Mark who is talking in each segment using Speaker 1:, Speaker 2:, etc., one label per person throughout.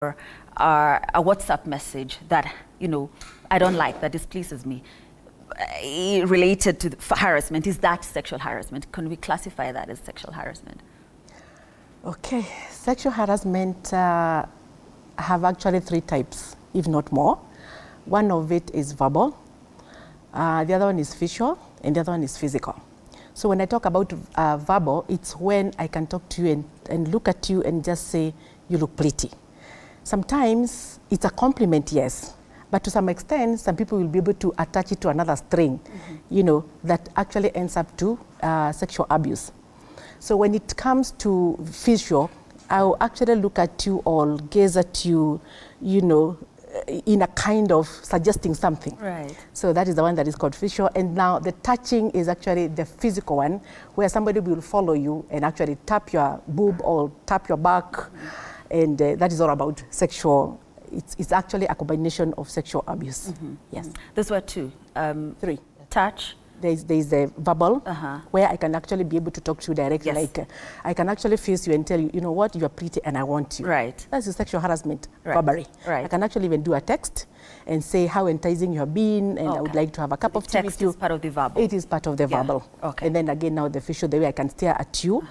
Speaker 1: a WhatsApp message that, I don't like, that displeases me, related to harassment, is that sexual harassment? Can we classify that as sexual harassment?
Speaker 2: Okay, sexual harassment have actually 3 types, if not more. One of it is verbal, the other one is visual, and the other one is physical. So when I talk about verbal, it's when I can talk to you and look at you and just say, you look pretty. Sometimes it's a compliment, yes, but to some extent, some people will be able to attach it to another string, that actually ends up to sexual abuse. So when it comes to visual, I'll actually look at you or gaze at you, in a kind of suggesting something.
Speaker 1: Right.
Speaker 2: So that is the one that is called visual. And now the touching is actually the physical one, where somebody will follow you and actually tap your boob or tap your back. And that is all about sexual. It's actually a combination of sexual abuse. Yes.
Speaker 1: Those were 2.
Speaker 2: 3.
Speaker 1: Touch.
Speaker 2: There's the verbal, where I can actually be able to talk to you directly.
Speaker 1: Yes.
Speaker 2: Like I can actually face you and tell you, you know what, you're pretty and I want you.
Speaker 1: Right.
Speaker 2: That's the sexual harassment,
Speaker 1: Right.
Speaker 2: verbally.
Speaker 1: Right.
Speaker 2: I can actually even do a text and say how enticing you have been, and I would like to have a cup of tea with
Speaker 1: Text
Speaker 2: you.
Speaker 1: is part of the verbal.
Speaker 2: It is part of the verbal.
Speaker 1: Okay.
Speaker 2: And then again, now the visual, the way I can stare at you,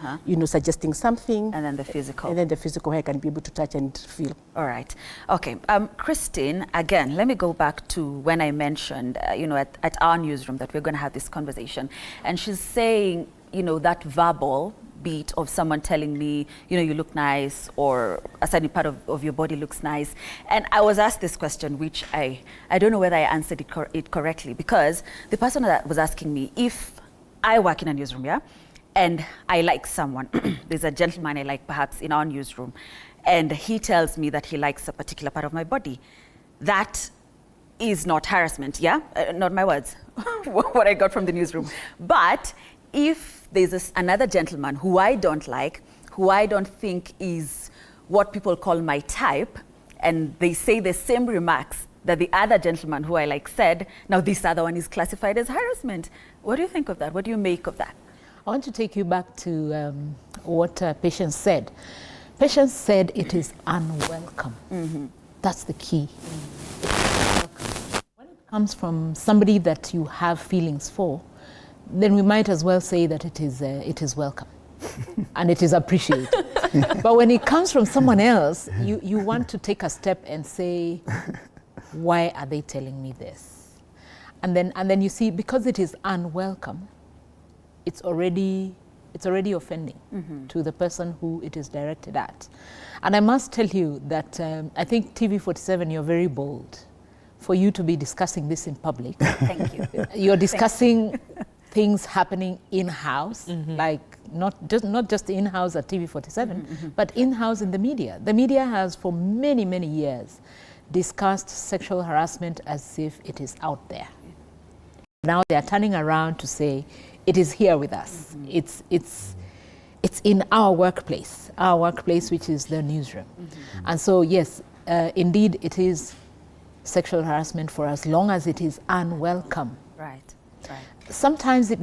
Speaker 2: suggesting something.
Speaker 1: And then the physical.
Speaker 2: And then the physical, where I can be able to touch and feel.
Speaker 1: All right. Okay. Christine, again, let me go back to when I mentioned, at our newsroom that we're going to have this conversation. And she's saying, that verbal beat of someone telling me, you look nice, or a certain part of your body looks nice. And I was asked this question, which I don't know whether I answered it correctly, because the person that was asking me, if I work in a newsroom, and I like someone, there's a gentleman I like perhaps in our newsroom, and he tells me that he likes a particular part of my body, that is not harassment, not my words, what I got from the newsroom. But if there's another gentleman who I don't like, who I don't think is what people call my type, and they say the same remarks that the other gentleman who I like said, now this other one is classified as harassment. What do you think of that? What do you make of that?
Speaker 3: I want to take you back to what Patience said. Patience said it is unwelcome. That's the key. When it comes from somebody that you have feelings for, then we might as well say that it is welcome and it is appreciated. But when it comes from someone else, you want to take a step and say, why are they telling me this? And then you see, because it is unwelcome, it's already offending to the person who it is directed at. And I must tell you that I think TV47, you're very bold for you to be discussing this in public.
Speaker 1: Thank you.
Speaker 3: You're discussing things happening in-house, like not just in-house at TV47, but in-house in the media. The media has for many, many years discussed sexual harassment as if it is out there. Now they are turning around to say, it is here with us. It's in our workplace, which is the newsroom. And so, yes, indeed, it is sexual harassment for as long as it is unwelcome.
Speaker 1: Right.
Speaker 3: Sometimes it